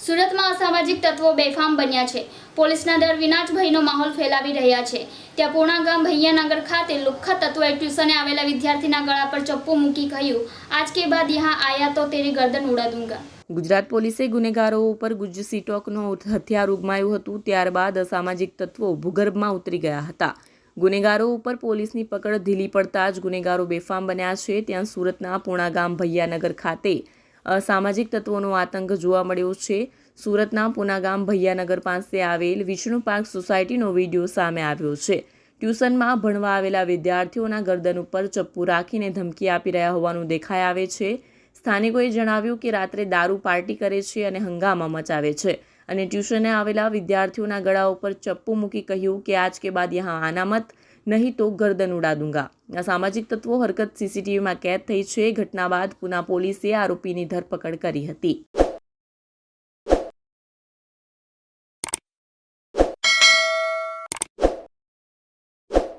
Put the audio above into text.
સુરતમાં અસામાજિક તત્વો બેફામ બન્યા છે। પોલીસના ડર વિના જ ભયનો માહોલ ફેલાવી રહ્યા છે। ત્યાં પૂર્ણા ગામ ભૈયાનગર ખાતે લુખ્ખા તત્વોએ ટ્યુશને આવેલા વિદ્યાર્થીના ગળા પર ચપ્પુ મૂકી કહ્યું, આજ કે બાદ યહાં આયા તો તેરી ગર્દન ઉડા દૂંગા। ગુજરાત પોલીસે ગુનેગારો ઉપર ગુજસી ટોકનો હથિયાર ઉગમાયું હતું। ત્યારબાદ અસામાજિક તત્વો ભૂગર્ભમાં ઉતરી ગયા હતા। ગુનેગારો ઉપર પોલીસની પકડ ઢીલી પડતા જ ગુનેગારો બેફામ બન્યા છે। ત્યાં સુરતના પૂર્ણા ગામ ભૈયાનગર ખાતે અસામાજિક તત્વોનો આતંક જોવા મળ્યો છે। સુરતના પૂર્ણા ગામ ભૈયાનગર પાસે આવેલ વિષ્ણુ પાર્ક સોસાયટીનો વિડીયો સામે આવ્યો છે। ટ્યુશનમાં ભણવા આવેલા વિદ્યાર્થીઓના ગરદન ઉપર ચપ્પુ રાખીને ધમકી આપી રહ્યા હોવાનું દેખાઈ આવે છે। સ્થાનિકોએ જણાવ્યું કે રાત્રે દારૂ પાર્ટી કરે છે અને હંગામા મચાવે છે અને ટ્યુશને આવેલા વિદ્યાર્થીઓના ગળા ઉપર ચપ્પુ મૂકી કહ્યું કે આજ કે બાદ યહાં આના મત, નહીં તો ગરદન ઉડા દૂંગા। આ સામાજિક તત્વો હરકત સીસીટીવીમાં કેદ થઈ છે। ઘટના બાદ પૂના પોલીસે આરોપીની ધરપકડ કરી હતી।